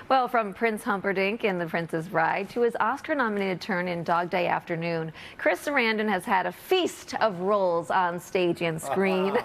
Well, from Prince Humperdinck in The Princess Bride to his Oscar-nominated turn in Dog Day Afternoon, Chris Sarandon has had a feast of roles on stage and screen.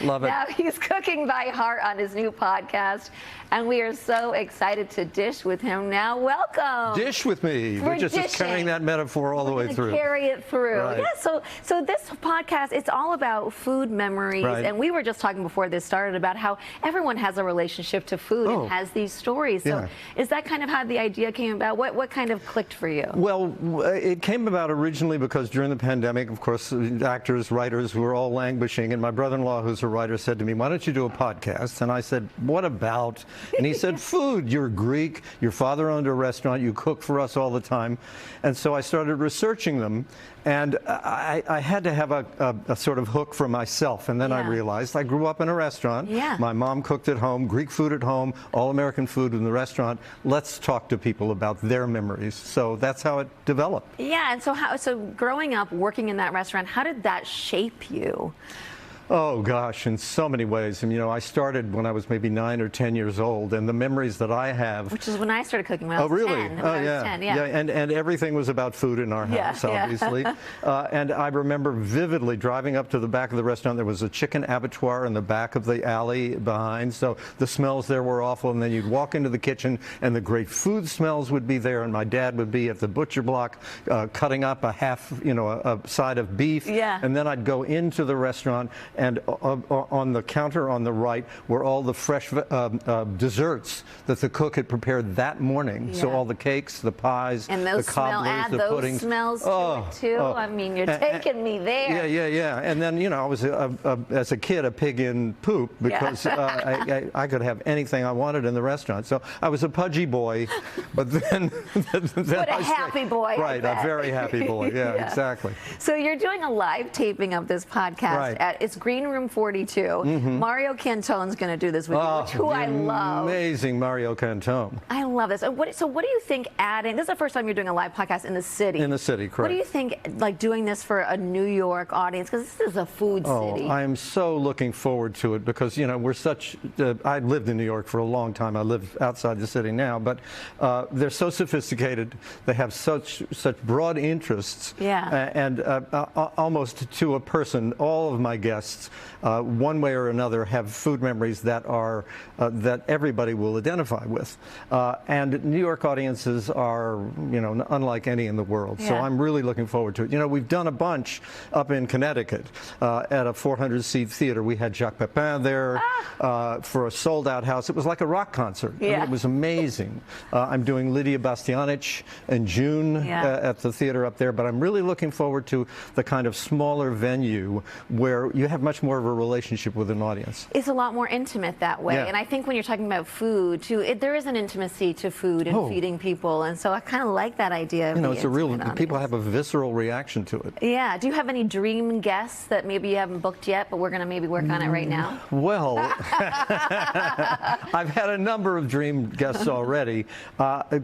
Love it. Now he's cooking by heart on his new podcast, and we are so excited to dish with him now. Welcome. Dish with me. We're just carrying that metaphor all the way through. Carry it through. Right. Yeah. So this podcast, it's all about food memories, right. and we were just talking before this started about how everyone has a relationship to food and has these stories. So is that kind of how the idea came about? What kind of clicked for you? Well, it came about originally because during the pandemic, of course, actors, writers were all languishing, and my brother-in-law, who's a writer, said to me, "Why don't you do a podcast?" And I said, "What about?" And he said, "Food. You're Greek. Your father owned a restaurant. You cook for us all the time." And so I started researching them, and I had to have a sort of hook for myself. And then I realized I grew up in a restaurant. My mom cooked at home, Greek food at home, all American food in the restaurant. Let's talk to people about their memories. So that's how it developed. Yeah, and so growing up, working in that restaurant, how did that shape you? Oh gosh, in so many ways. And, you know, I started when I was maybe 9 or 10 years old, and the memories that I have. Which is when I started cooking when I was 10. Oh, really? When I was 10, yeah. And everything was about food in our house, obviously. And I remember vividly driving up to the back of the restaurant. There was a chicken abattoir in the back of the alley behind, so the smells there were awful. And then you'd walk into the kitchen, and the great food smells would be there, and my dad would be at the butcher block cutting up a side of beef. And then I'd go into the restaurant, and on the counter on the right were all the fresh desserts that the cook had prepared that morning. So all the cakes, the pies, and those the cobblers, the puddings. Smells to it too. I mean, you're taking me there. Yeah. And then, you know, I was, as a kid, a pig in poop because I could have anything I wanted in the restaurant. So I was a pudgy boy, but then... What a happy boy. Right, a very happy boy. Yeah, exactly. So you're doing a live taping of this podcast at it's Green Room 42. Mario Cantone's going to do this with you, who I love. Amazing Mario Cantone. I love this. So what do you think adding, this is the first time you're doing a live podcast in the city. In the city, correct. What do you think, like, doing this for a New York audience, because this is a food city? I am so looking forward to it because, you know, we're such, I lived in New York for a long time. I live outside the city now, but they're so sophisticated. They have such broad interests. And almost to a person, all of my guests, one way or another, have food memories that are that everybody will identify with. And New York audiences are, you know, unlike any in the world. So I'm really looking forward to it. You know, we've done a bunch up in Connecticut at a 400-seat theater. We had Jacques Pepin there for a sold-out house. It was like a rock concert. I mean, it was amazing. I'm doing Lydia Bastianich in June at the theater up there, but I'm really looking forward to the kind of smaller venue where you have much more of a relationship with an audience. It's a lot more intimate that way, and I think when you're talking about food too, there is an intimacy to food and feeding people, and so I kind of like that idea. You know, it's a real, people have a visceral reaction to it. Yeah. Do you have any dream guests that maybe you haven't booked yet, but we're going to maybe work on it right now? Well, I've had a number of dream guests already.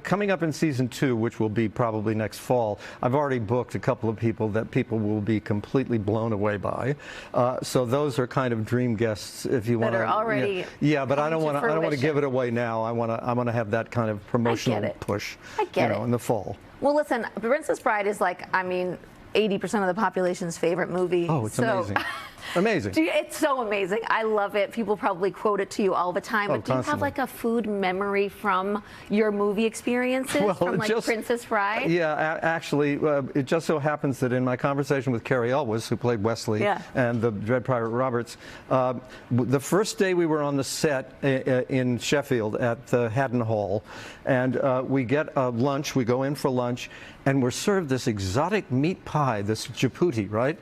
Coming up in season 2, which will be probably next fall, I've already booked a couple of people that people will be completely blown away by. So those are kind of dream guests, if you want to. That are already. Yeah, but I don't want to give it away now. I want to have that kind of promotional push. I get it. In the fall. Well, listen, Princess Bride is like, I mean, 80% of the population's favorite movie. Oh, it's amazing. Amazing. It's so amazing. I love it. People probably quote it to you all the time. But do you have like a food memory from your movie experiences, from like Princess Bride? Yeah, actually, it just so happens that in my conversation with Carrie Elwes, who played Wesley, and the Dread Pirate Roberts, the first day we were on the set in Sheffield at the Haddon Hall, and we get lunch, we go in for lunch, and we're served this exotic meat pie, this japuti, right?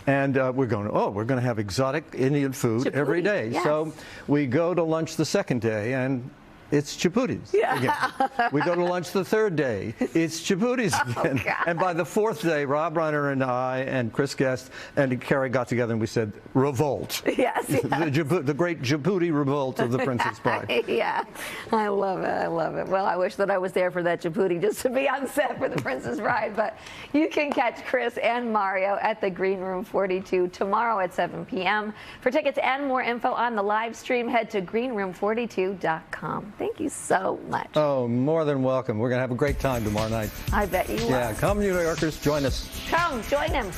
And we're going, we're going to have exotic Indian food every day. So we go to lunch the second day, and it's chaputis again. We go to lunch the third day. It's chaputis again. And by the fourth day, Rob Reiner and I and Chris Guest and Carrie got together and we said, Revolt. The great japuti revolt of the Princess Bride. I love it. I love it. Well, I wish that I was there for that japuti just to be on set for the Princess Bride. But you can catch Chris and Mario at the Green Room 42 tomorrow at 7 p.m. For tickets and more info on the live stream, head to greenroom42.com. Thank you so much. Oh, more than welcome. We're going to have a great time tomorrow night. I bet you will. Yeah, come New Yorkers, join us. Come, join him.